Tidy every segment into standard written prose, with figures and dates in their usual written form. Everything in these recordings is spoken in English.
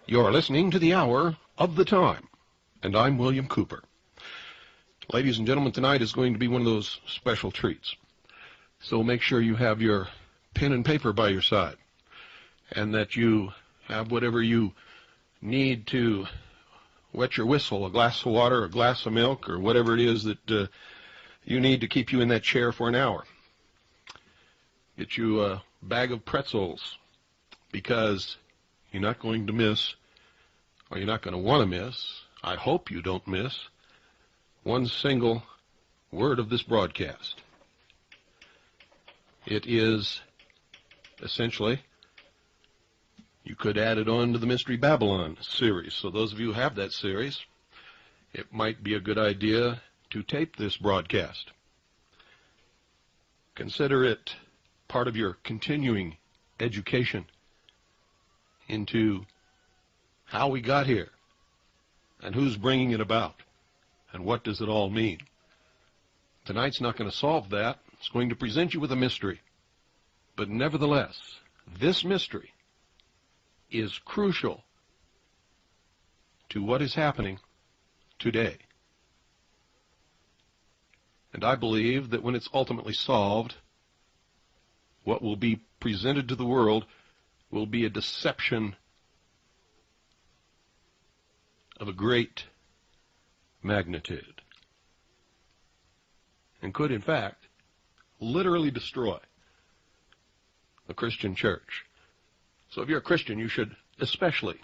You're listening to the Hour of the Time, and I'm William Cooper. Ladies and gentlemen, tonight is going to be one of those special treats. So make sure you have your pen and paper by your side, and that you have whatever you need to wet your whistle, a glass of water, a glass of milk, or whatever it is that you need to keep you in that chair for an hour. Get you a bag of pretzels, because you're not going to miss, or you're not going to want to miss, I hope you don't miss, one single word of this broadcast. It is essentially, you could add it on to the Mystery Babylon series. So those of you who have that series, it might be a good idea to tape this broadcast. Consider it part of your continuing education into how we got here, and who's bringing it about, and what does it all mean. Tonight's not going to solve that. It's going to present you with a mystery. But nevertheless, this mystery is crucial to what is happening today. And I believe that when it's ultimately solved, what will be presented to the world will be a deception of a great magnitude, and could, in fact, literally destroy the Christian church. So if you're a Christian, you should especially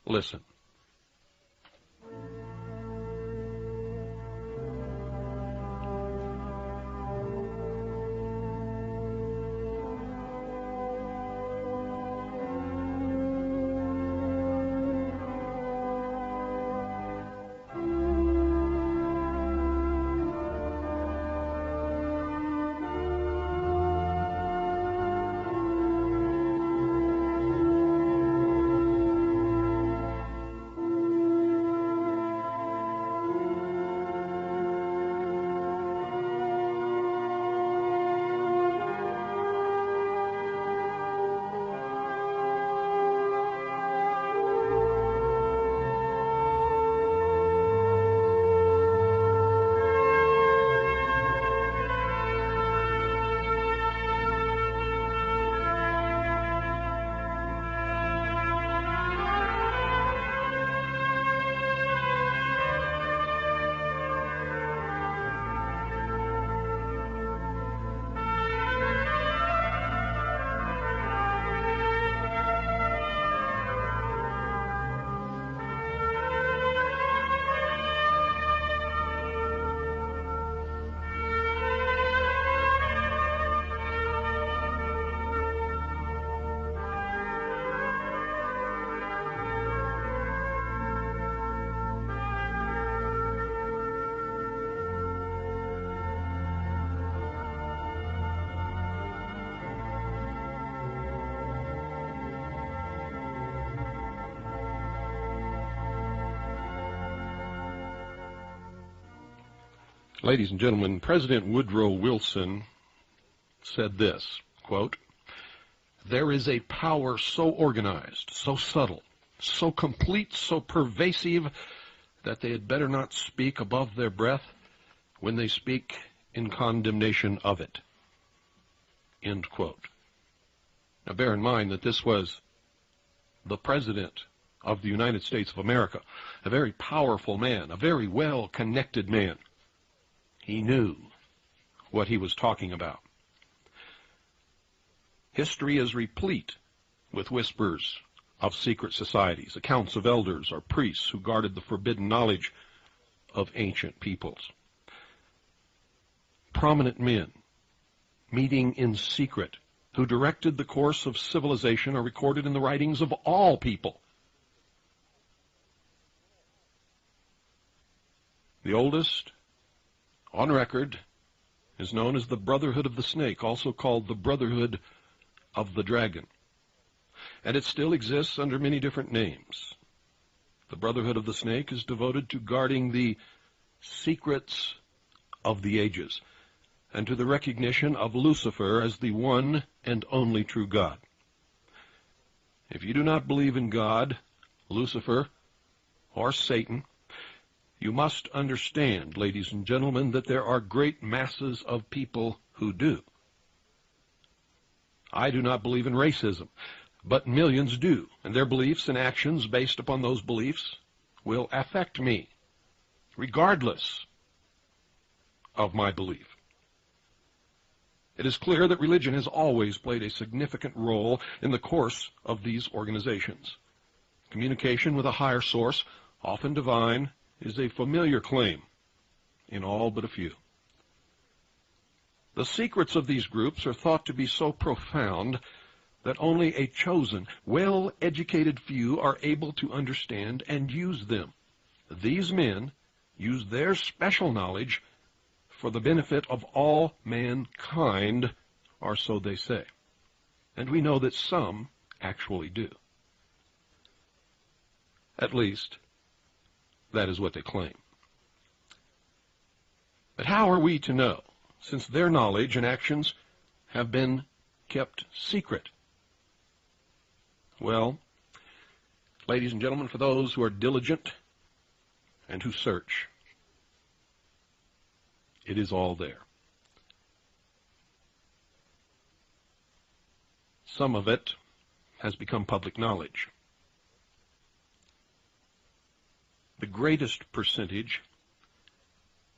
listen. Ladies and gentlemen, President Woodrow Wilson said this, quote, "There is a power so organized, so subtle, so complete, so pervasive, that they had better not speak above their breath when they speak in condemnation of it." End quote. Now bear in mind that this was the President of the United States of America, a very powerful man, a very well-connected man. He knew what he was talking about. History is replete with whispers of secret societies, accounts of elders or priests who guarded the forbidden knowledge of ancient peoples. Prominent men meeting in secret who directed the course of civilization are recorded in the writings of all people. The oldest on record is known as the Brotherhood of the Snake, also called the Brotherhood of the Dragon. And it still exists under many different names. The Brotherhood of the Snake is devoted to guarding the secrets of the ages and to the recognition of Lucifer as the one and only true God. If you do not believe in God, Lucifer, or Satan, you must understand, ladies and gentlemen, that there are great masses of people who do. I do not believe in racism, but millions do, and their beliefs and actions based upon those beliefs will affect me, regardless of my belief. It is clear that religion has always played a significant role in the course of these organizations. Communication with a higher source, often divine, is a familiar claim in all but a few. The secrets of these groups are thought to be so profound that only a chosen, well-educated few are able to understand and use them. These men use their special knowledge for the benefit of all mankind, or so they say. And we know that some actually do. At least, that is what they claim. But how are we to know, since their knowledge and actions have been kept secret? Well, ladies and gentlemen, for those who are diligent and who search, it is all there. Some of it has become public knowledge. The greatest percentage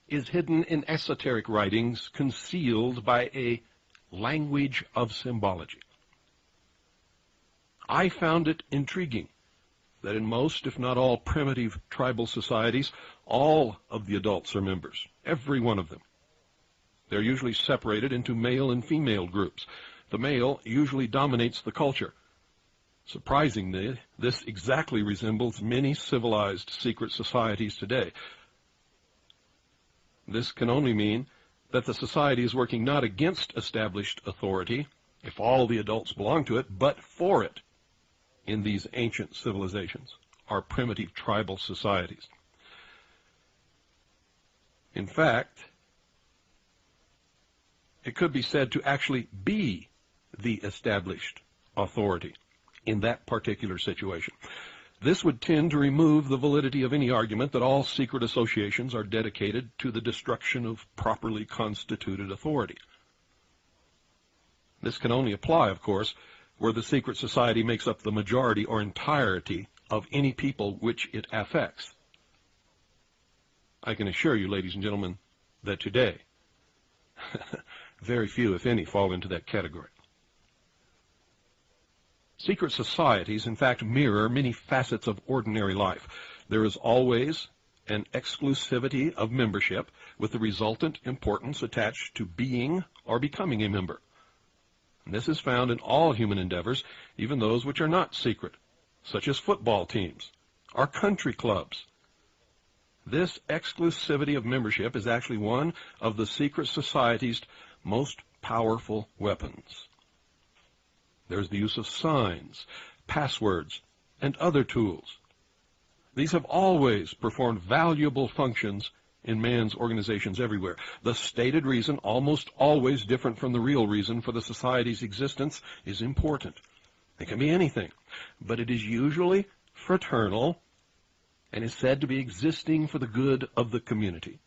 is hidden in esoteric writings concealed by a language of symbology. I found it intriguing that in most, if not all, primitive tribal societies, all of the adults are members, every one of them. They're usually separated into male and female groups. The male usually dominates the culture. Surprisingly, this exactly resembles many civilized secret societies today. This can only mean that the society is working not against established authority, if all the adults belong to it, but for it in these ancient civilizations, our primitive tribal societies. In fact, it could be said to actually be the established authority in that particular situation. This would tend to remove the validity of any argument that all secret associations are dedicated to the destruction of properly constituted authority. This can only apply, of course, where the secret society makes up the majority or entirety of any people which it affects. I can assure you, ladies and gentlemen, that today, very few, if any, fall into that category. Secret societies, in fact, mirror many facets of ordinary life. There is always an exclusivity of membership with the resultant importance attached to being or becoming a member. And this is found in all human endeavors, even those which are not secret, such as football teams or country clubs. This exclusivity of membership is actually one of the secret society's most powerful weapons. There's the use of signs, passwords, and other tools. These have always performed valuable functions in man's organizations everywhere. The stated reason, almost always different from the real reason for the society's existence, is important. It can be anything, but it is usually fraternal and is said to be existing for the good of the community.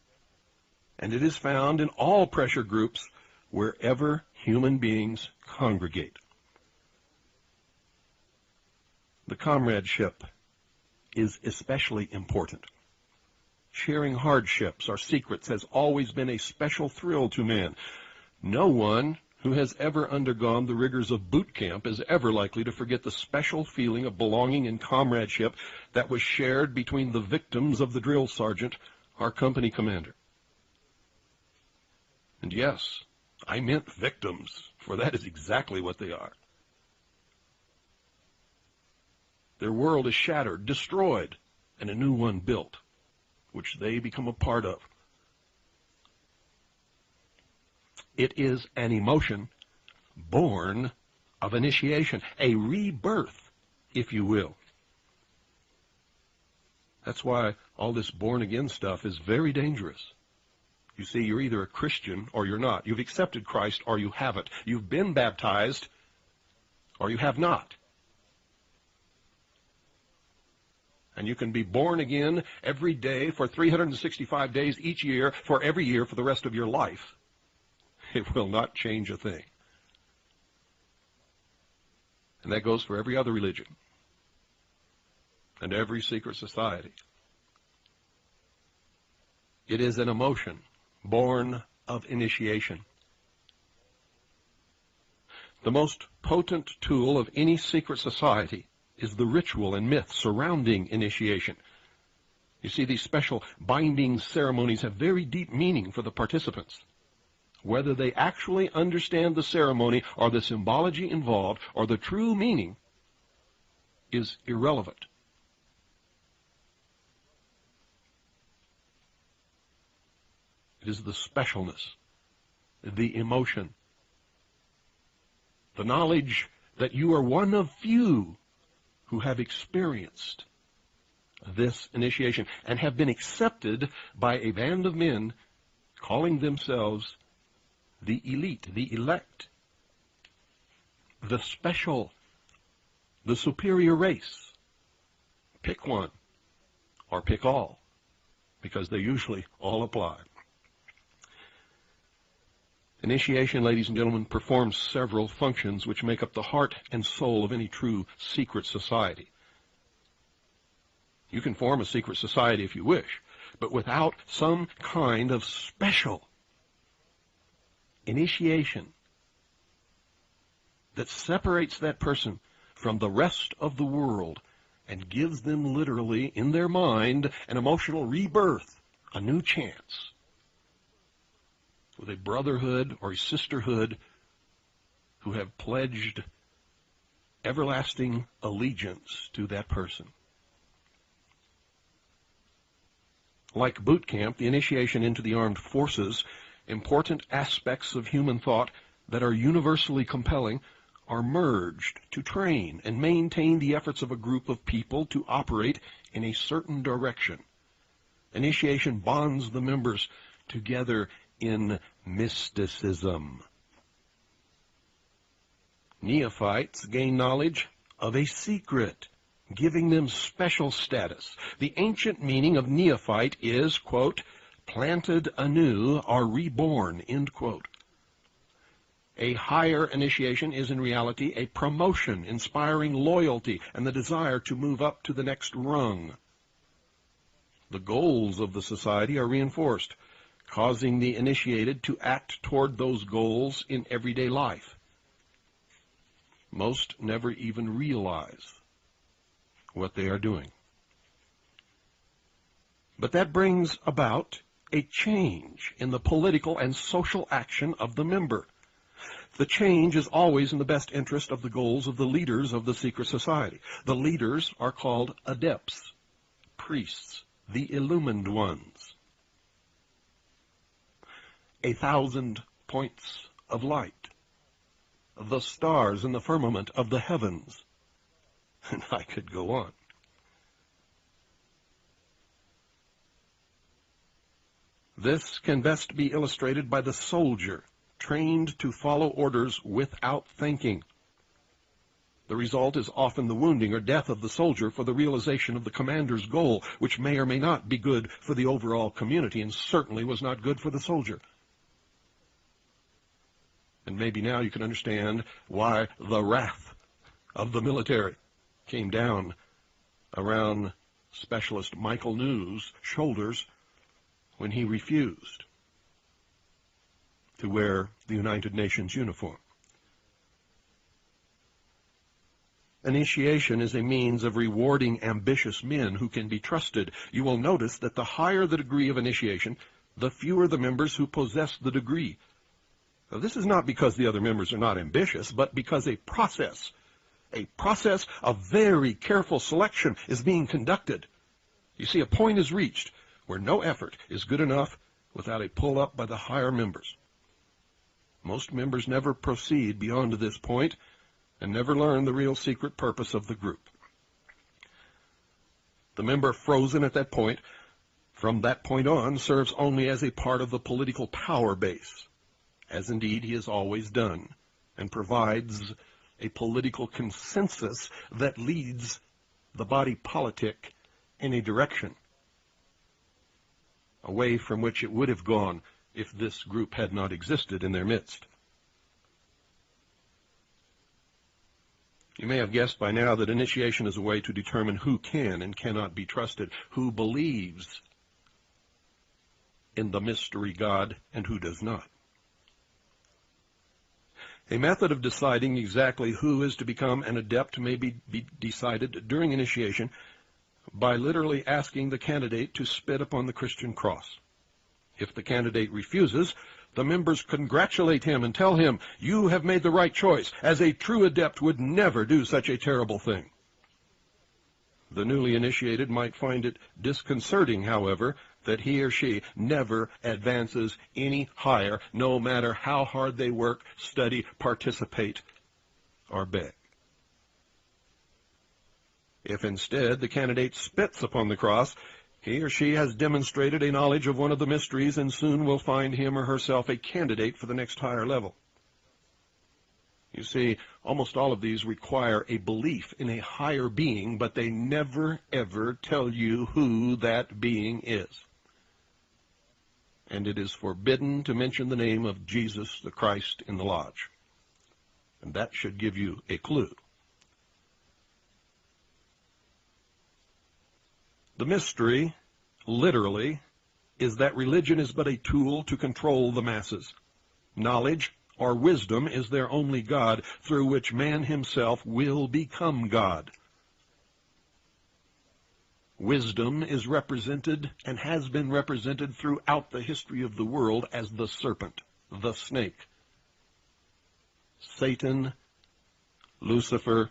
And it is found in all pressure groups wherever human beings congregate. The comradeship is especially important. Sharing hardships or secrets has always been a special thrill to men. No one who has ever undergone the rigors of boot camp is ever likely to forget the special feeling of belonging and comradeship that was shared between the victims of the drill sergeant, our company commander. And yes, I meant victims, for that is exactly what they are. Their world is shattered, destroyed, and a new one built, which they become a part of. It is an emotion born of initiation, a rebirth, if you will. That's why all this born-again stuff is very dangerous. You see, you're either a Christian or you're not. You've accepted Christ or you haven't. You've been baptized or you have not. And you can be born again every day for 365 days each year, for every year for the rest of your life. It will not change a thing. And that goes for every other religion and every secret society. It is an emotion born of initiation. The most potent tool of any secret society is the ritual and myth surrounding initiation. You see, these special binding ceremonies have very deep meaning for the participants. Whether they actually understand the ceremony or the symbology involved or the true meaning is irrelevant. It is the specialness, the emotion, the knowledge that you are one of few who have experienced this initiation and have been accepted by a band of men calling themselves the elite, the elect, the special, the superior race. Pick one or pick all, because they usually all apply. Initiation, ladies and gentlemen, performs several functions which make up the heart and soul of any true secret society. You can form a secret society if you wish, but without some kind of special initiation that separates that person from the rest of the world and gives them literally, in their mind, an emotional rebirth, a new chance, with a brotherhood or a sisterhood who have pledged everlasting allegiance to that person. Like boot camp, the initiation into the armed forces, important aspects of human thought that are universally compelling are merged to train and maintain the efforts of a group of people to operate in a certain direction. Initiation bonds the members together in mysticism. Neophytes gain knowledge of a secret, giving them special status. The ancient meaning of neophyte is, quote, planted anew or reborn, end quote. A higher initiation is in reality a promotion, inspiring loyalty and the desire to move up to the next rung. The goals of the society are reinforced, causing the initiated to act toward those goals in everyday life. Most never even realize what they are doing. But that brings about a change in the political and social action of the member. The change is always in the best interest of the goals of the leaders of the secret society. The leaders are called adepts, priests, the illumined ones. 1,000 points of light, the stars in the firmament of the heavens. And I could go on. This can best be illustrated by the soldier, trained to follow orders without thinking. The result is often the wounding or death of the soldier for the realization of the commander's goal, which may or may not be good for the overall community, and certainly was not good for the soldier. And maybe now you can understand why the wrath of the military came down around Specialist Michael New's shoulders when he refused to wear the United Nations uniform. Initiation is a means of rewarding ambitious men who can be trusted. You will notice that the higher the degree of initiation, the fewer the members who possess the degree. Now, this is not because the other members are not ambitious, but because a process of very careful selection is being conducted. You see, a point is reached where no effort is good enough without a pull-up by the higher members. Most members never proceed beyond this point and never learn the real secret purpose of the group. The member frozen at that point, from that point on, serves only as a part of the political power base, as indeed he has always done, and provides a political consensus that leads the body politic in a direction away from which it would have gone if this group had not existed in their midst. You may have guessed by now that initiation is a way to determine who can and cannot be trusted, who believes in the mystery God and who does not. A method of deciding exactly who is to become an adept may be decided during initiation by literally asking the candidate to spit upon the Christian cross. If the candidate refuses, the members congratulate him and tell him, "You have made the right choice, as a true adept would never do such a terrible thing." The newly initiated might find it disconcerting, however, that he or she never advances any higher, no matter how hard they work, study, participate, or beg. If instead the candidate spits upon the cross, he or she has demonstrated a knowledge of one of the mysteries and soon will find him or herself a candidate for the next higher level. You see, almost all of these require a belief in a higher being, but they never, ever tell you who that being is. And it is forbidden to mention the name of Jesus the Christ in the lodge. And that should give you a clue. The mystery, literally, is that religion is but a tool to control the masses. Knowledge or wisdom is their only God, through which man himself will become God. Wisdom is represented and has been represented throughout the history of the world as the serpent, the snake. Satan, Lucifer,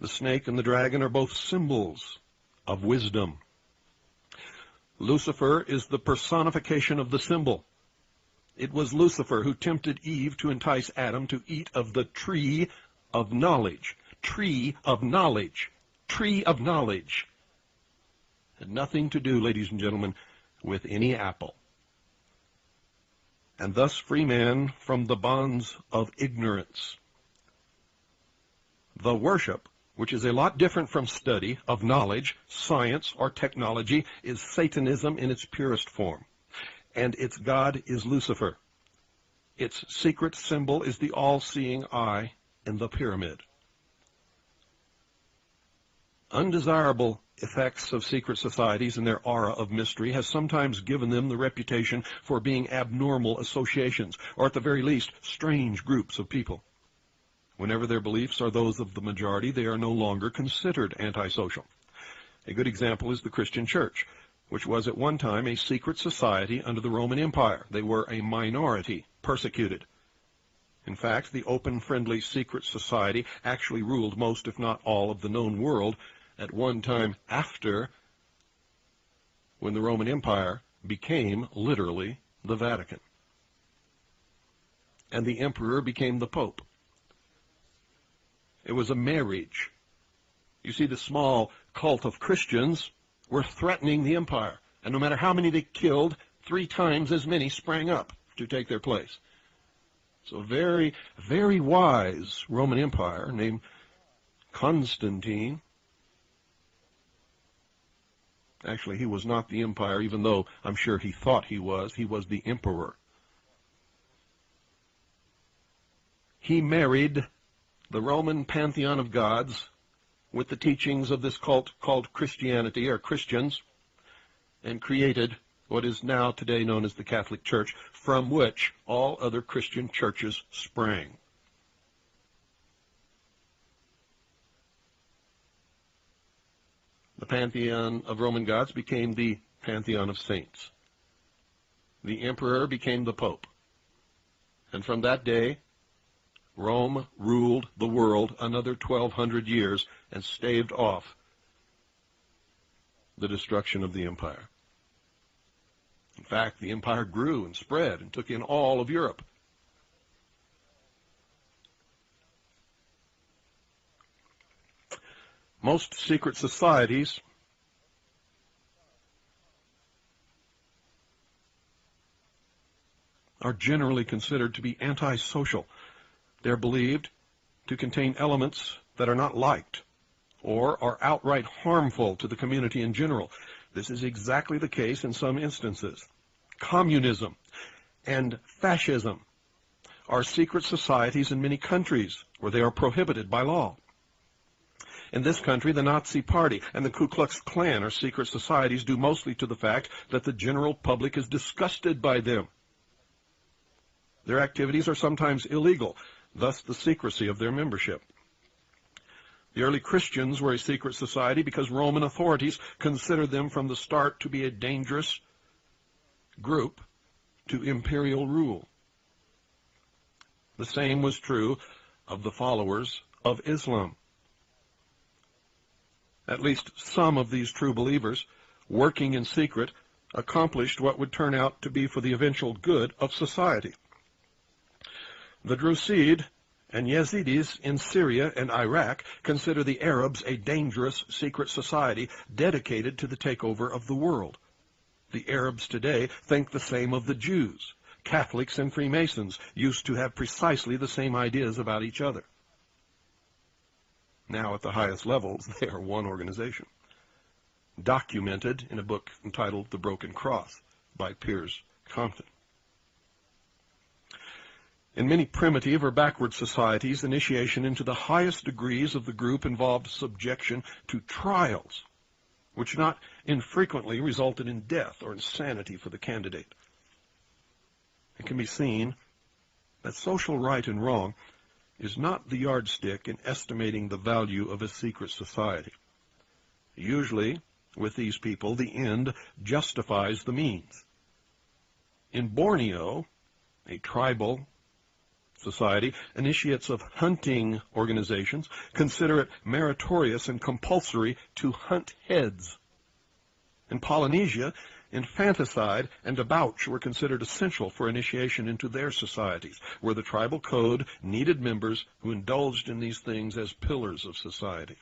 the snake and the dragon are both symbols of wisdom. Lucifer is the personification of the symbol. It was Lucifer who tempted Eve to entice Adam to eat of the tree of knowledge. Tree of knowledge. Tree of knowledge. Had nothing to do, ladies and gentlemen, with any apple. And thus free man from the bonds of ignorance. The worship, which is a lot different from study of knowledge, science, or technology, is Satanism in its purest form. And its god is Lucifer. Its secret symbol is the all-seeing eye in the pyramid. Undesirable effects of secret societies and their aura of mystery has sometimes given them the reputation for being abnormal associations, or at the very least, strange groups of people. Whenever their beliefs are those of the majority, they are no longer considered antisocial. A good example is the Christian Church, which was at one time a secret society under the Roman Empire. They were a minority, persecuted. In fact, the open, friendly, secret society actually ruled most, if not all, of the known world at one time after when the Roman Empire became literally the Vatican. And the emperor became the Pope. It was a marriage. You see, the small cult of Christians were threatening the empire. And no matter how many they killed, 3 times as many sprang up to take their place. So very, very wise Roman Empire named Constantine. Actually, he was not the empire, even though I'm sure he thought he was. He was the emperor. He married the Roman pantheon of gods with the teachings of this cult called Christianity, or Christians, and created what is now today known as the Catholic Church, from which all other Christian churches sprang. The pantheon of Roman gods became the pantheon of saints. The emperor became the pope. And from that day, Rome ruled the world another 1,200 years and staved off the destruction of the empire. In fact, the empire grew and spread and took in all of Europe. Most secret societies are generally considered to be antisocial. They're believed to contain elements that are not liked or are outright harmful to the community in general. This is exactly the case in some instances. Communism and fascism are secret societies in many countries where they are prohibited by law. In this country, the Nazi Party and the Ku Klux Klan are secret societies due mostly to the fact that the general public is disgusted by them. Their activities are sometimes illegal, thus the secrecy of their membership. The early Christians were a secret society because Roman authorities considered them from the start to be a dangerous group to imperial rule. The same was true of the followers of Islam. At least some of these true believers, working in secret, accomplished what would turn out to be for the eventual good of society. The Drusid and Yazidis in Syria and Iraq consider the Arabs a dangerous secret society dedicated to the takeover of the world. The Arabs today think the same of the Jews. Catholics and Freemasons used to have precisely the same ideas about each other. Now, at the highest levels, they are one organization, documented in a book entitled The Broken Cross by Piers Compton. In many primitive or backward societies, initiation into the highest degrees of the group involved subjection to trials, which not infrequently resulted in death or insanity for the candidate. It can be seen that social right and wrong is not the yardstick in estimating the value of a secret society. Usually, with these people, the end justifies the means. In Borneo, a tribal society, initiates of hunting organizations consider it meritorious and compulsory to hunt heads. In Polynesia, infanticide and debauch were considered essential for initiation into their societies, where the tribal code needed members who indulged in these things as pillars of society.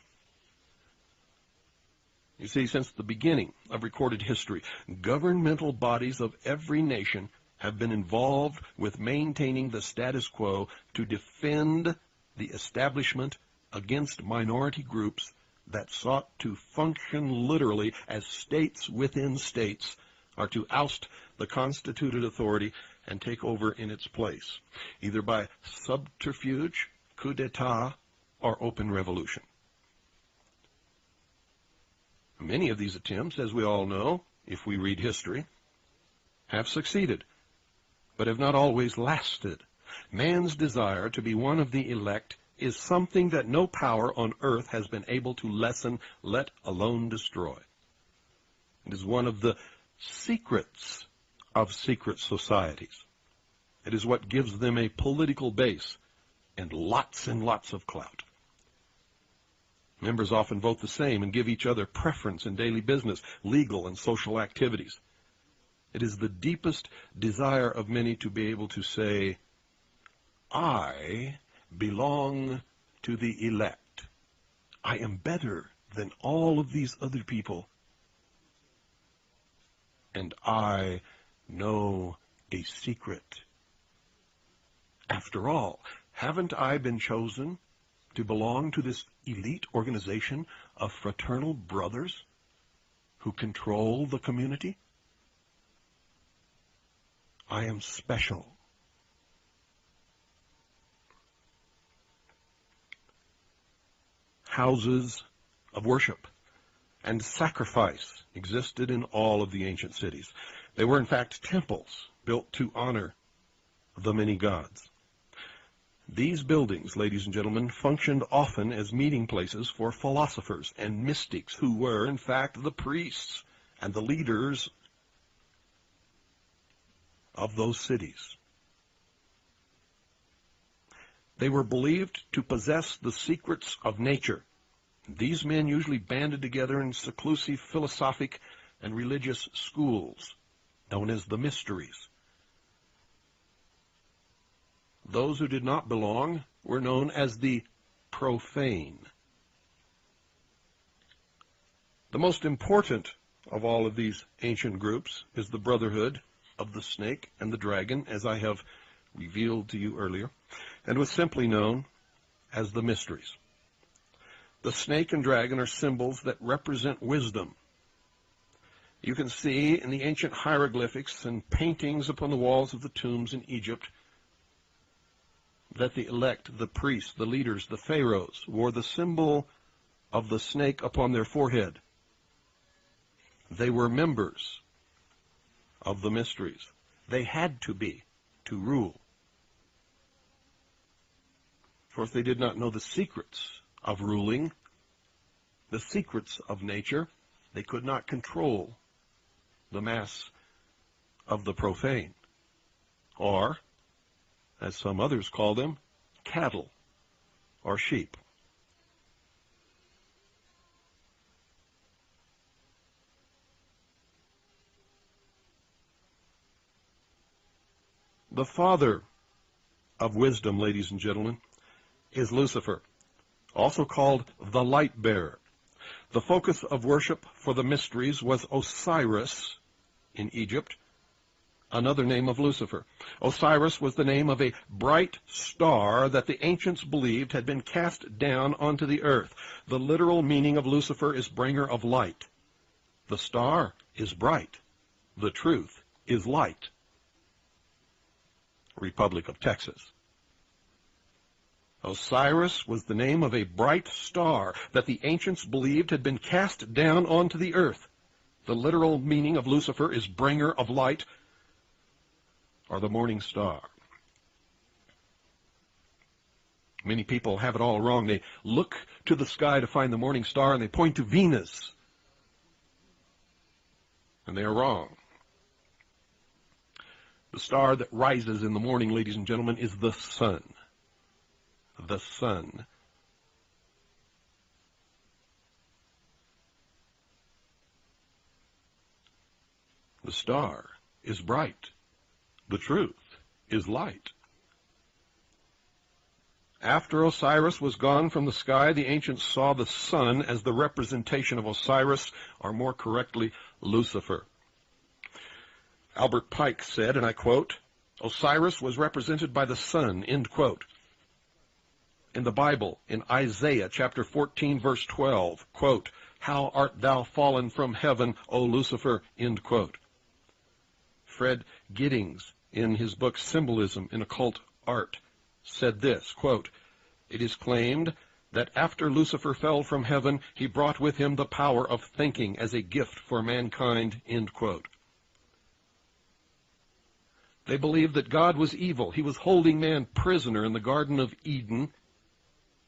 You see, since the beginning of recorded history, governmental bodies of every nation have been involved with maintaining the status quo to defend the establishment against minority groups that sought to function literally as states within states, or to oust the constituted authority and take over in its place, either by subterfuge, coup d'etat, or open revolution. Many of these attempts, as we all know, if we read history, have succeeded, but have not always lasted. Man's desire to be one of the elect is something that no power on earth has been able to lessen, let alone destroy. It is one of the secrets of secret societies. It is what gives them a political base and lots of clout. Members often vote the same and give each other preference in daily business, legal, and social activities. It is the deepest desire of many to be able to say, I belong to the elect. I am better than all of these other people. And I know a secret. After all, haven't I been chosen to belong to this elite organization of fraternal brothers who control the community? I am special. Houses of worship and sacrifice existed in all of the ancient cities. They were, in fact, temples built to honor the many gods. These buildings, ladies and gentlemen, functioned often as meeting places for philosophers and mystics who were, in fact, the priests and the leaders of those cities. They were believed to possess the secrets of nature. These men usually banded together in seclusive philosophic and religious schools, known as the mysteries. Those who did not belong were known as the profane. The most important of all of these ancient groups is the Brotherhood of the Snake and the Dragon, as I have revealed to you earlier, and was simply known as the mysteries. The snake and dragon are symbols that represent wisdom. You can see in the ancient hieroglyphics and paintings upon the walls of the tombs in Egypt that the elect, the priests, the leaders, the pharaohs, wore the symbol of the snake upon their forehead. They were members of the mysteries. They had to be to rule. Of course, they did not know the secrets of ruling, the secrets of nature. They could not control the mass of the profane, or, as some others call them, cattle or sheep. The father of wisdom, ladies and gentlemen, is Lucifer, also called the light bearer. The focus of worship for the mysteries was Osiris in Egypt, another name of Lucifer. Osiris was the name of a bright star that the ancients believed had been cast down onto the earth. The literal meaning of Lucifer is bringer of light. The star is bright. The truth is light. Republic of Texas. Osiris was the name of a bright star that the ancients believed had been cast down onto the earth. The literal meaning of Lucifer is bringer of light, or the morning star. Many people have it all wrong. They look to the sky to find the morning star and they point to Venus. And they are wrong. The star that rises in the morning, ladies and gentlemen, is the sun. The sun. The star is bright. The truth is light. After Osiris was gone from the sky, the ancients saw the sun as the representation of Osiris, or more correctly, Lucifer. Albert Pike said, and I quote, "Osiris was represented by the sun," end quote. In the Bible, in Isaiah chapter 14, verse 12, quote, "How art thou fallen from heaven, O Lucifer," end quote. Fred Giddings, in his book Symbolism in Occult Art, said this, quote, "It is claimed that after Lucifer fell from heaven, he brought with him the power of thinking as a gift for mankind," end quote. They believed that God was evil. He was holding man prisoner in the Garden of Eden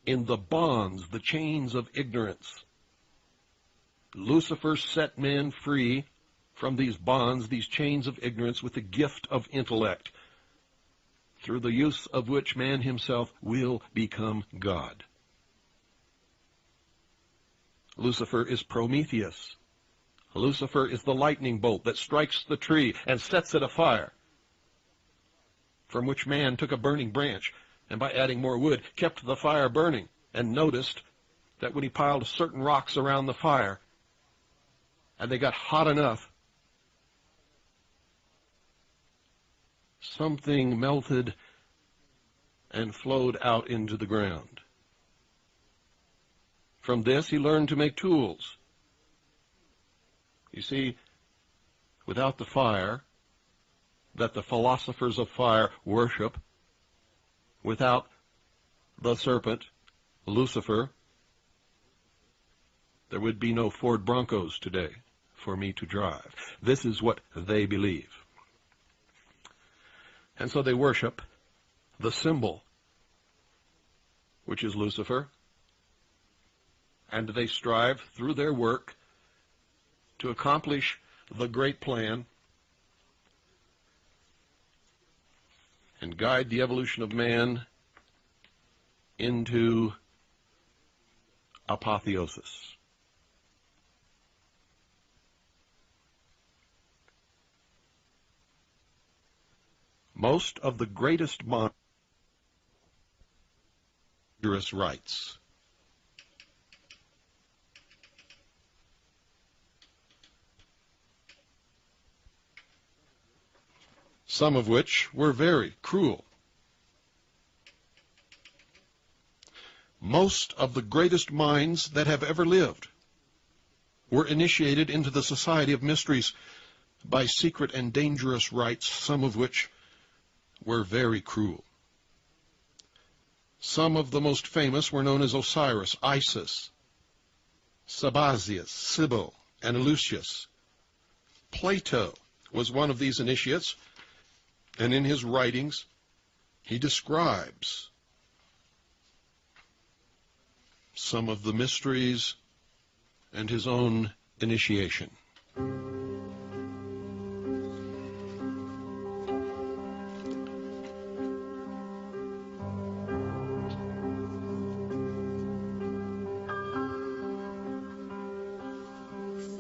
in the bonds, the chains of ignorance. Lucifer set man free from these bonds, these chains of ignorance, with the gift of intellect, through the use of which man himself will become God. Lucifer is Prometheus. Lucifer is the lightning bolt that strikes the tree and sets it afire, from which man took a burning branch, and by adding more wood, kept the fire burning, and noticed that when he piled certain rocks around the fire, and they got hot enough, something melted and flowed out into the ground. From this, he learned to make tools. You see, without the fire that the philosophers of fire worship, without the serpent, Lucifer, there would be no Ford Broncos today for me to drive. This is what they believe. And so they worship the symbol, which is Lucifer, and they strive through their work to accomplish the great plan and guide the evolution of man into apotheosis. Most of the greatest dangerous rites some of which were very cruel. Most of the greatest minds that have ever lived were initiated into the society of mysteries by secret and dangerous rites, some of which were very cruel. Some of the most famous were known as Osiris, Isis, Sabazius, Cybele, and Eleusis. Plato was one of these initiates, and in his writings he describes some of the mysteries and his own initiation.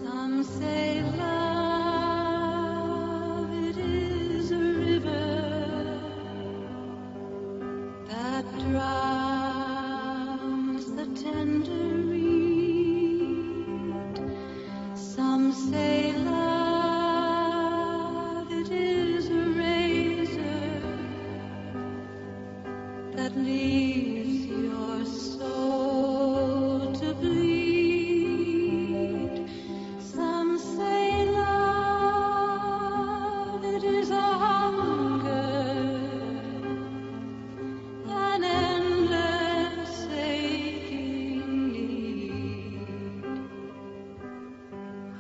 Some say love, it is a river that drowns the tender reed. Some say love, it is a razor that leaves your soul to bleed. Some say love, it is a hunger, an endless aching need.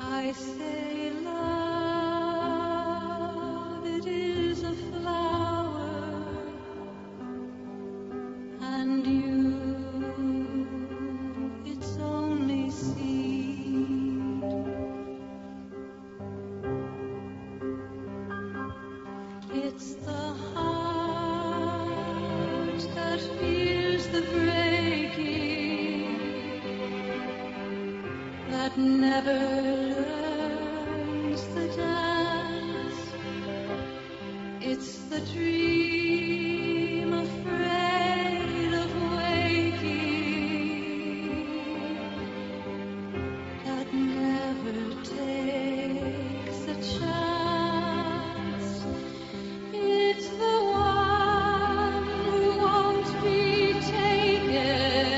I say love, it is a flower, and you, its only seed. It's the heart that fears the breaking, that never learns the dance. It's the dream afraid of waking, that never takes a chance. It's the one who won't be taken,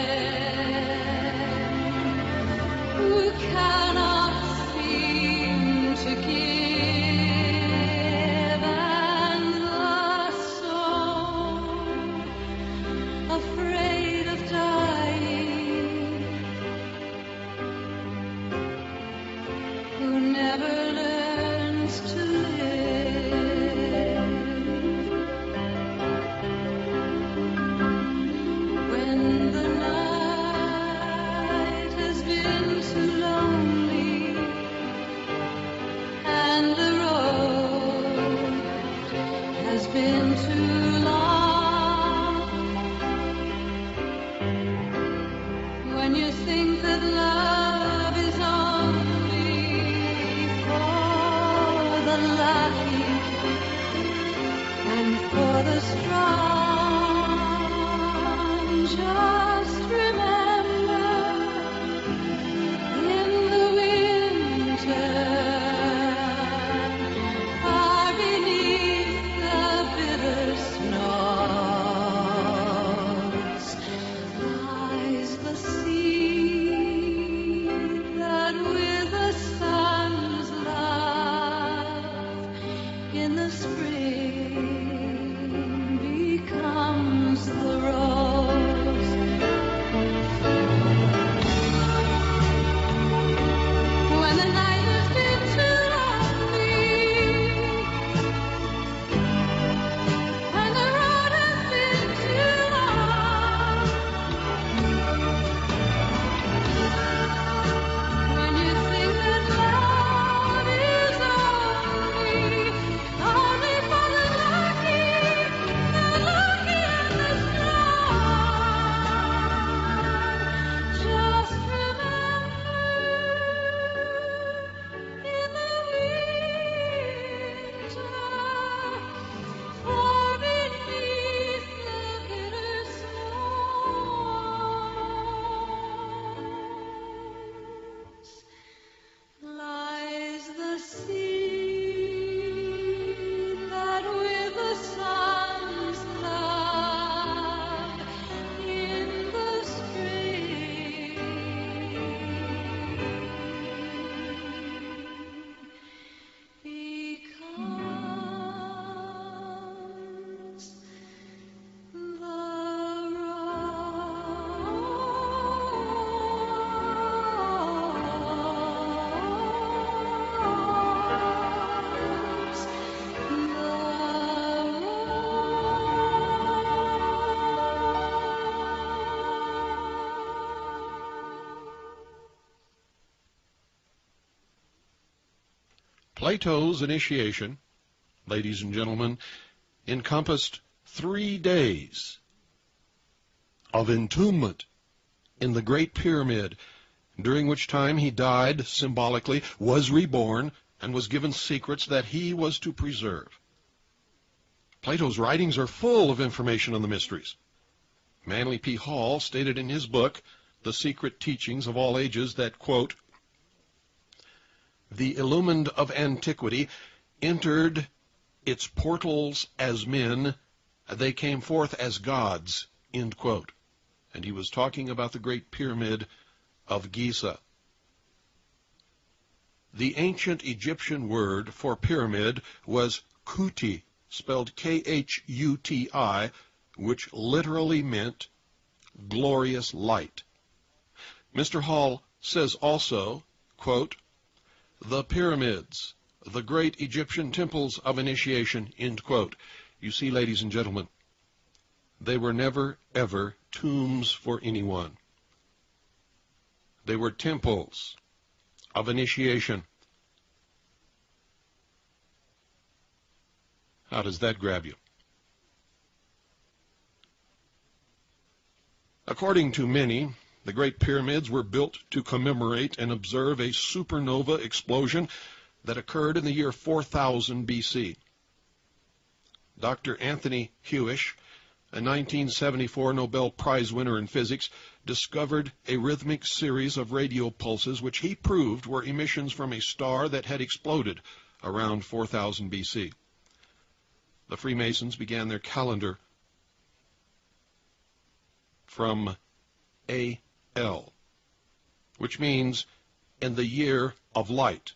who cannot seem to give, and the soul afraid of dying, who never learns to live. When the night has been too lonely and the road has been too long, Plato's initiation, ladies and gentlemen, encompassed 3 days of entombment in the Great Pyramid, during which time he died symbolically, was reborn, and was given secrets that he was to preserve. Plato's writings are full of information on the mysteries. Manly P. Hall stated in his book, The Secret Teachings of All Ages, that, quote, the illumined of antiquity entered its portals as men, they came forth as gods, end quote. And he was talking about the Great Pyramid of Giza. The ancient Egyptian word for pyramid was kuti, spelled Khuti, which literally meant glorious light. Mr. Hall says also, quote, the pyramids, the great Egyptian temples of initiation, end quote. You see, ladies and gentlemen, they were never, ever tombs for anyone. They were temples of initiation. How does that grab you? According to many, the Great Pyramids were built to commemorate and observe a supernova explosion that occurred in the year 4000 BC. Dr. Anthony Hewish, a 1974 Nobel Prize winner in physics, discovered a rhythmic series of radio pulses which he proved were emissions from a star that had exploded around 4000 BC. The Freemasons began their calendar from AL, which means in the year of light,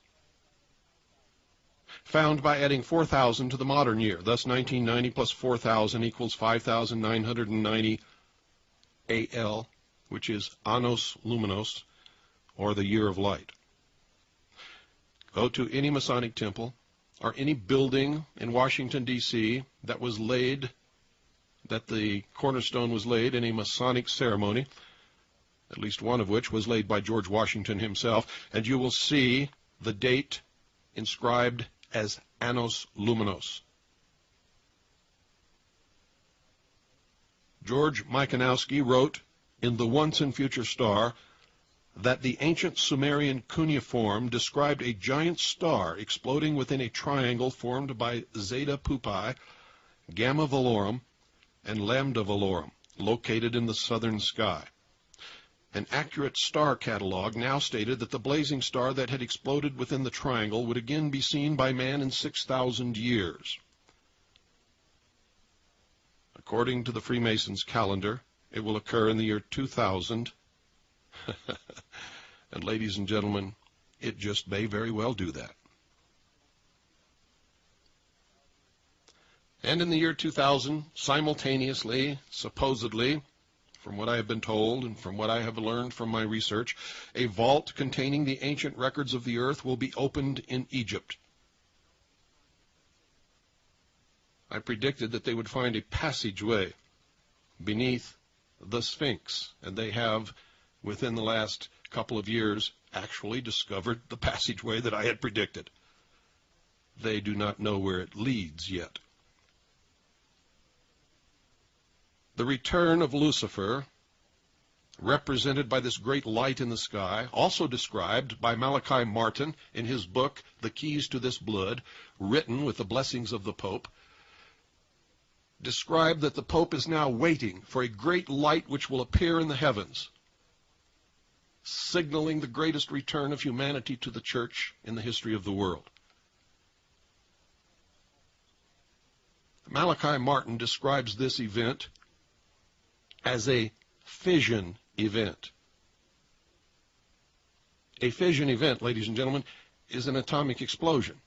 found by adding 4,000 to the modern year. Thus 1990 plus 4,000 equals 5,990 AL, which is Annos Luminos, or the year of light. Go to any Masonic temple or any building in Washington, D.C. that the cornerstone was laid in a Masonic ceremony, at least one of which was laid by George Washington himself, and you will see the date inscribed as Annos Luminos. George Michanowski wrote in The Once and Future Star that the ancient Sumerian cuneiform described a giant star exploding within a triangle formed by Zeta Pupae, Gamma Velorum, and Lambda Velorum, located in the southern sky. An accurate star catalog now stated that the blazing star that had exploded within the triangle would again be seen by man in 6,000 years. According to the Freemasons' calendar, it will occur in the year 2000. And ladies and gentlemen, it just may very well do that. And in the year 2000, simultaneously, supposedly, from what I have been told and from what I have learned from my research, a vault containing the ancient records of the earth will be opened in Egypt. I predicted that they would find a passageway beneath the Sphinx, and they have, within the last couple of years, actually discovered the passageway that I had predicted. They do not know where it leads yet. The return of Lucifer, represented by this great light in the sky, also described by Malachi Martin in his book, The Keys to This Blood, written with the blessings of the Pope, described that the Pope is now waiting for a great light which will appear in the heavens, signaling the greatest return of humanity to the church in the history of the world. Malachi Martin describes this event as a fission event. A fission event, ladies and gentlemen, is an atomic explosion.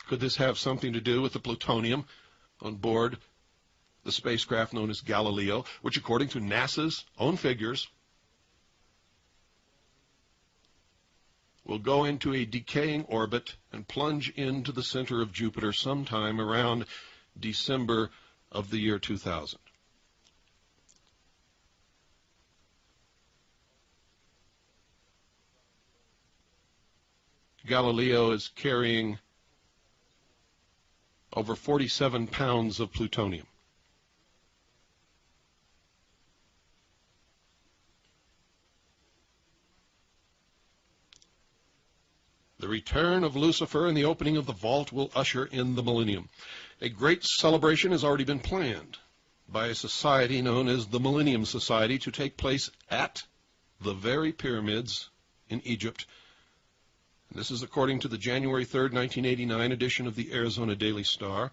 Could this have something to do with the plutonium on board the spacecraft known as Galileo, which according to NASA's own figures will go into a decaying orbit and plunge into the center of Jupiter sometime around December of the year 2000? Galileo is carrying over 47 pounds of plutonium. The return of Lucifer and the opening of the vault will usher in the millennium. A great celebration has already been planned by a society known as the Millennium Society to take place at the very pyramids in Egypt. And this is according to the January 3rd, 1989 edition of the Arizona Daily Star.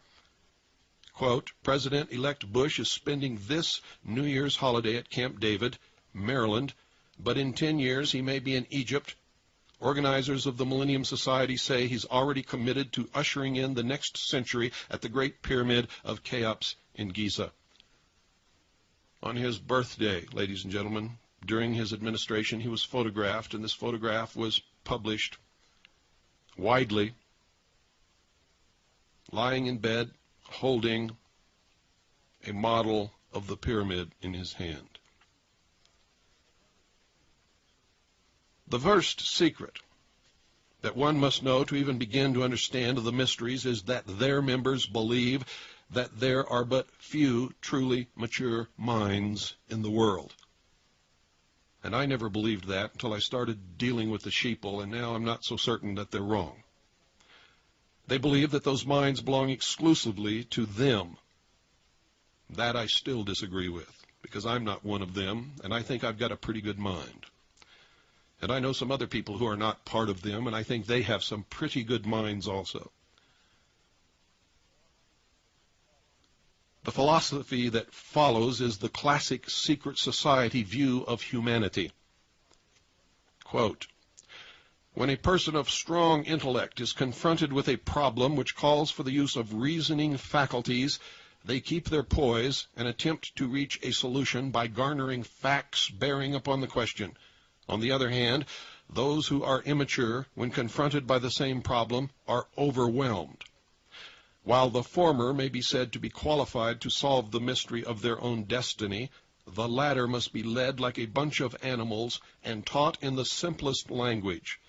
Quote, President-elect Bush is spending this New Year's holiday at Camp David, Maryland, but in 10 years he may be in Egypt. Organizers of the Millennium Society say he's already committed to ushering in the next century at the Great Pyramid of Cheops in Giza. On his birthday, ladies and gentlemen, during his administration, he was photographed, and this photograph was published widely, lying in bed, holding a model of the pyramid in his hand. The first secret that one must know to even begin to understand the mysteries is that their members believe that there are but few truly mature minds in the world. And I never believed that until I started dealing with the sheeple, and now I'm not so certain that they're wrong. They believe that those minds belong exclusively to them. That I still disagree with, because I'm not one of them, and I think I've got a pretty good mind. And I know some other people who are not part of them, and I think they have some pretty good minds also. The philosophy that follows is the classic secret society view of humanity. Quote, when a person of strong intellect is confronted with a problem which calls for the use of reasoning faculties, they keep their poise and attempt to reach a solution by garnering facts bearing upon the question. On the other hand, those who are immature, when confronted by the same problem, are overwhelmed. While the former may be said to be qualified to solve the mystery of their own destiny, the latter must be led like a bunch of animals and taught in the simplest language.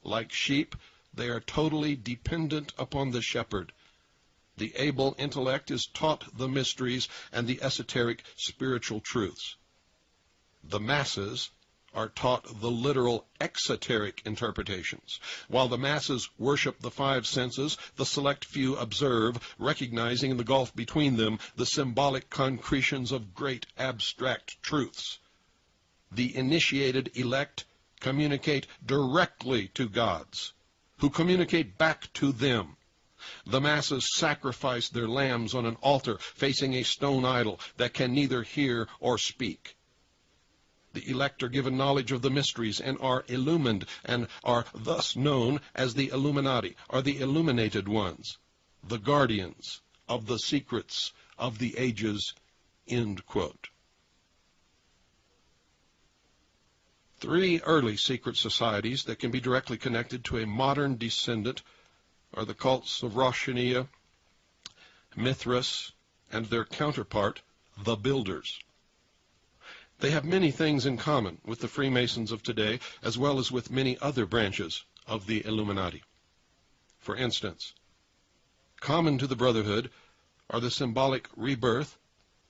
Like sheep, they are totally dependent upon the shepherd. The able intellect is taught the mysteries and the esoteric spiritual truths. The masses are taught the literal exoteric interpretations. While the masses worship the five senses, the select few observe, recognizing in the gulf between them the symbolic concretions of great abstract truths. The initiated elect communicate directly to gods, who communicate back to them. The masses sacrifice their lambs on an altar facing a stone idol that can neither hear or speak. The elect are given knowledge of the mysteries and are illumined and are thus known as the Illuminati, or the illuminated ones, the guardians of the secrets of the ages, end quote. Three early secret societies that can be directly connected to a modern descendant are the cults of Roshaniya, Mithras, and their counterpart, the Builders. They have many things in common with the Freemasons of today, as well as with many other branches of the Illuminati. For instance, common to the Brotherhood are the symbolic rebirth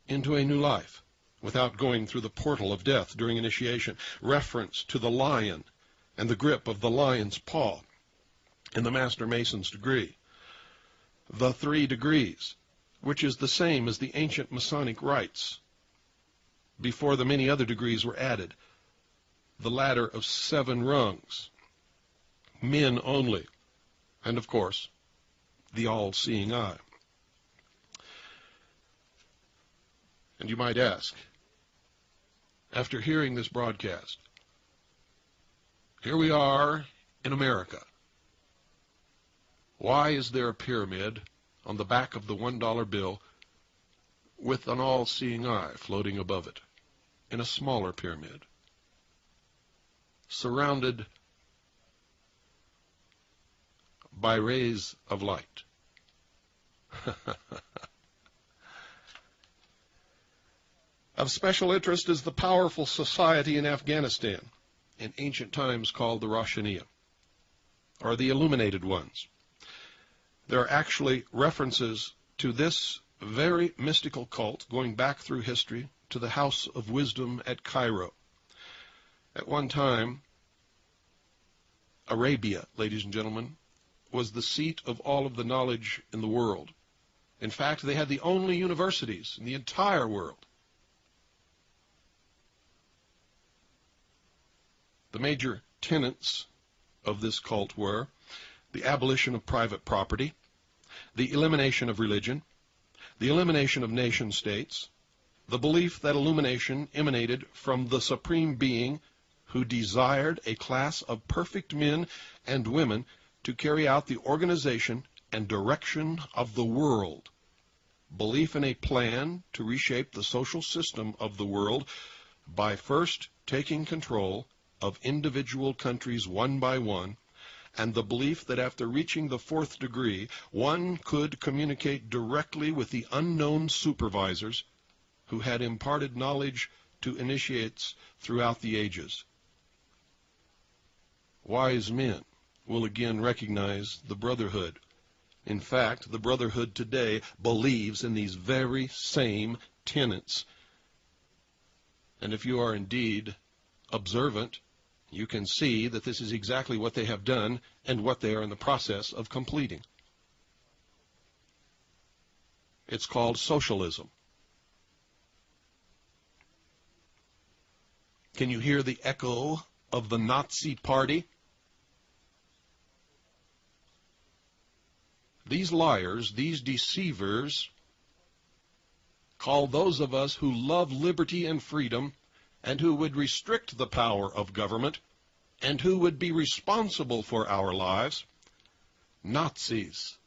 into a new life, without going through the portal of death during initiation, reference to the lion and the grip of the lion's paw in the Master Mason's degree, the 3 degrees, which is the same as the ancient Masonic rites, before the many other degrees were added, the ladder of 7 rungs, men only, and of course, the all-seeing eye. And you might ask, after hearing this broadcast, here we are in America. Why is there a pyramid on the back of the $1 bill with an all-seeing eye floating above it, in a smaller pyramid, surrounded by rays of light? Of special interest is the powerful society in Afghanistan, in ancient times called the Roshaniya. are the illuminated ones. There are actually references to this very mystical cult going back through history to the House of Wisdom at Cairo. At one time, Arabia, ladies and gentlemen, was the seat of all of the knowledge in the world. In fact, they had the only universities in the entire world. The major tenets of this cult were the abolition of private property, the elimination of religion, the elimination of nation-states, the belief that illumination emanated from the Supreme Being who desired a class of perfect men and women to carry out the organization and direction of the world, belief in a plan to reshape the social system of the world by first taking control of individual countries one by one, and the belief that after reaching the fourth degree, one could communicate directly with the unknown supervisors who had imparted knowledge to initiates throughout the ages. Wise men will again recognize the Brotherhood. In fact, the Brotherhood today believes in these very same tenets. And if you are indeed observant, you can see that this is exactly what they have done and what they are in the process of completing. It's called socialism. Can you hear the echo of the Nazi Party? These liars, these deceivers, call those of us who love liberty and freedom and who would restrict the power of government and who would be responsible for our lives, Nazis.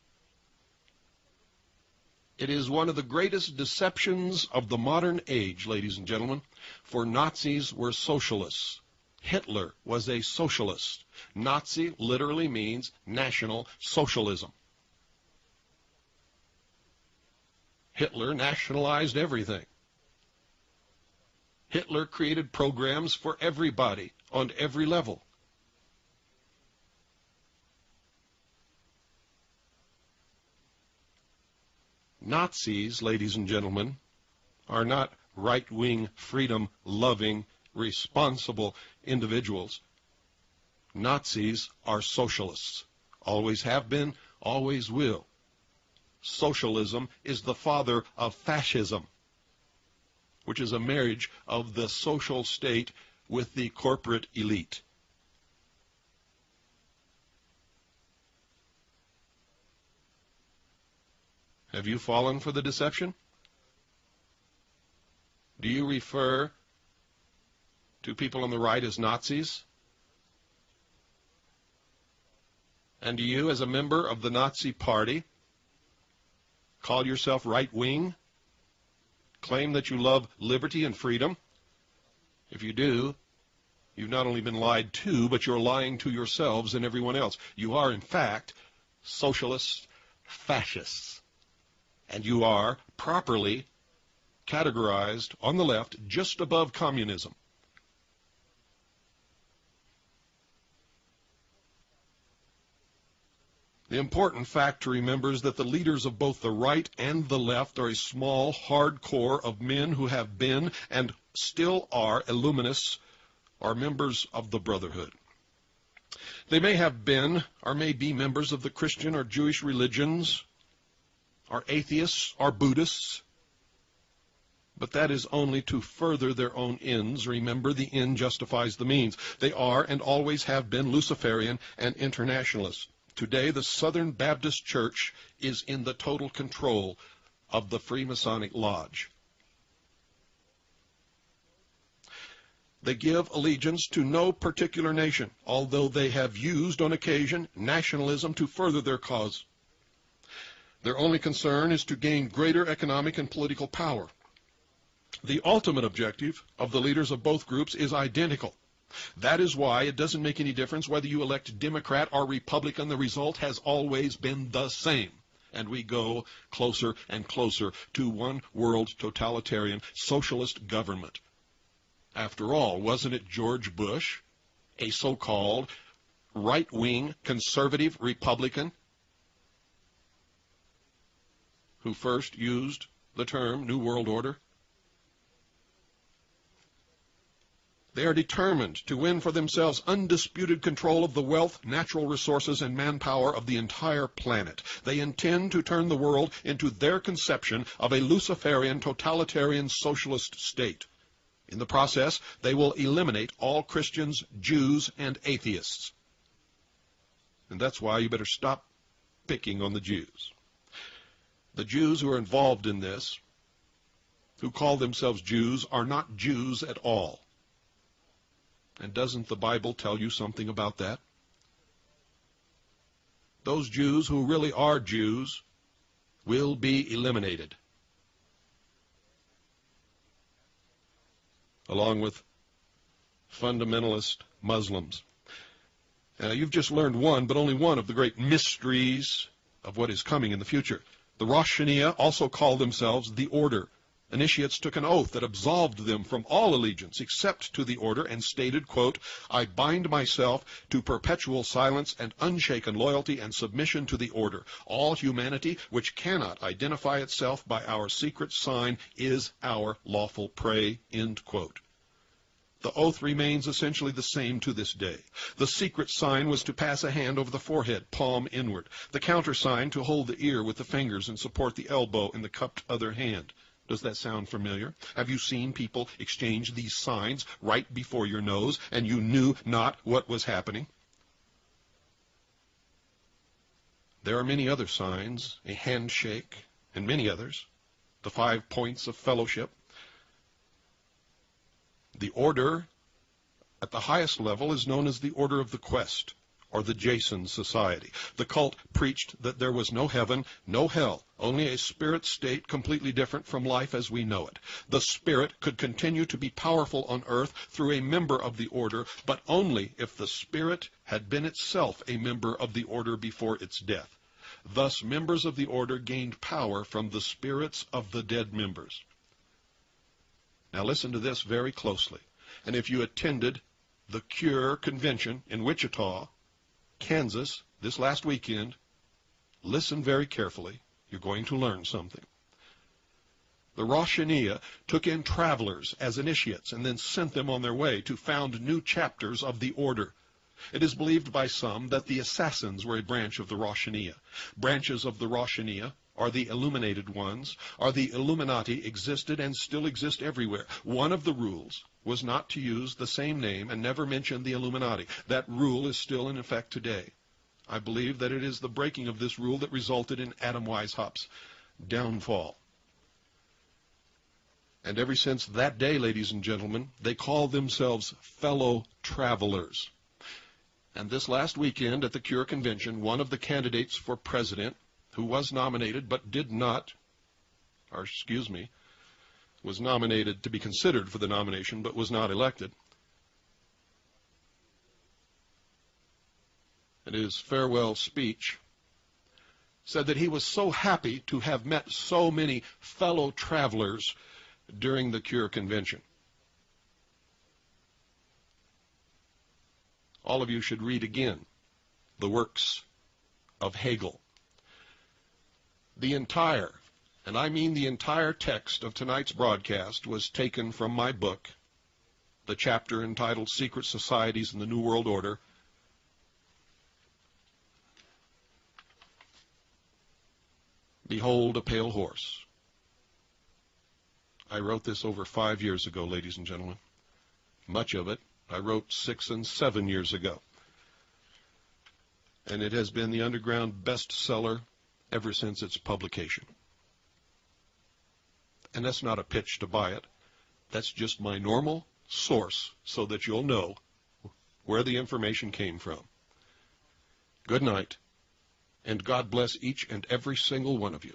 It is one of the greatest deceptions of the modern age, ladies and gentlemen, for Nazis were socialists. Hitler was a socialist. Nazi literally means National Socialism. Hitler nationalized everything. Hitler created programs for everybody on every level. Nazis, ladies and gentlemen, are not right-wing, freedom-loving, responsible individuals. Nazis are socialists. Always have been, always will. Socialism is the father of fascism, which is a marriage of the social state with the corporate elite. Have you fallen for the deception? Do you refer to people on the right as Nazis? And do you, as a member of the Nazi Party, call yourself right-wing? Claim that you love liberty and freedom? If you do, you've not only been lied to, but you're lying to yourselves and everyone else. You are, in fact, socialist fascists. And you are properly categorized on the left just above communism. The important fact to remember is that the leaders of both the right and the left are a small, hard core of men who have been and still are illuminists, or members of the Brotherhood. They may have been or may be members of the Christian or Jewish religions, are atheists, are Buddhists, but that is only to further their own ends. Remember, the end justifies the means. They are and always have been Luciferian and internationalists. Today, the Southern Baptist Church is in the total control of the Freemasonic Lodge. They give allegiance to no particular nation, although they have used on occasion nationalism to further their cause. Their only concern is to gain greater economic and political power. The ultimate objective of the leaders of both groups is identical. That is why it doesn't make any difference whether you elect Democrat or Republican. The result has always been the same. And we go closer and closer to one world totalitarian socialist government. After all, wasn't it George Bush, a so-called right-wing conservative Republican who first used the term New World Order? They are determined to win for themselves undisputed control of the wealth, natural resources, and manpower of the entire planet. They intend to turn the world into their conception of a Luciferian, totalitarian, socialist state. In the process, they will eliminate all Christians, Jews, and atheists. And that's why you better stop picking on the Jews. The Jews who are involved in this, who call themselves Jews, are not Jews at all. And doesn't the Bible tell you something about that? Those Jews who really are Jews will be eliminated, along with fundamentalist Muslims. You've just learned one, but only one, of the great mysteries of what is coming in the future. The Rosh Hashanah also called themselves the Order. Initiates took an oath that absolved them from all allegiance except to the order and stated, quote, "I bind myself to perpetual silence and unshaken loyalty and submission to the order. All humanity which cannot identify itself by our secret sign is our lawful prey," end quote. The oath remains essentially the same to this day. The secret sign was to pass a hand over the forehead, palm inward. The countersign to hold the ear with the fingers and support the elbow in the cupped other hand. Does that sound familiar? Have you seen people exchange these signs right before your nose and you knew not what was happening? There are many other signs, a handshake, and many others. The 5 points of fellowship. The order at the highest level is known as the Order of the Quest, or the Jason Society. The cult preached that there was no heaven, no hell, only a spirit state completely different from life as we know it. The spirit could continue to be powerful on earth through a member of the order, but only if the spirit had been itself a member of the order before its death. Thus, members of the order gained power from the spirits of the dead members. Now listen to this very closely. And if you attended the Cure Convention in Wichita, Kansas, this last weekend, listen very carefully. You're going to learn something. The Rosh Hashanah took in travelers as initiates and then sent them on their way to found new chapters of the order. It is believed by some that the assassins were a branch of the Rosh Hashanah. Branches of the Rosh Hashanah are the illuminated ones, are the Illuminati, existed and still exist everywhere. One of the rules was not to use the same name and never mention the Illuminati. That rule is still in effect today. I believe that it is the breaking of this rule that resulted in Adam Weishaupt's downfall. And ever since that day, ladies and gentlemen, they call themselves fellow travelers. And this last weekend at the Cure Convention, one of the candidates for president, who was nominated but was nominated to be considered for the nomination but was not elected. In his farewell speech, said that he was so happy to have met so many fellow travelers during the Cure Convention. All of you should read again the works of Hegel. The entire, and I mean the entire text of tonight's broadcast was taken from my book, the chapter entitled Secret Societies in the New World Order. Behold a Pale Horse. I wrote this over 5 years ago, ladies and gentlemen. Much of it I wrote 6 and 7 years ago. And it has been the underground bestseller ever since its publication. And that's not a pitch to buy it. That's just my normal source so that you'll know where the information came from. Good night, and God bless each and every single one of you.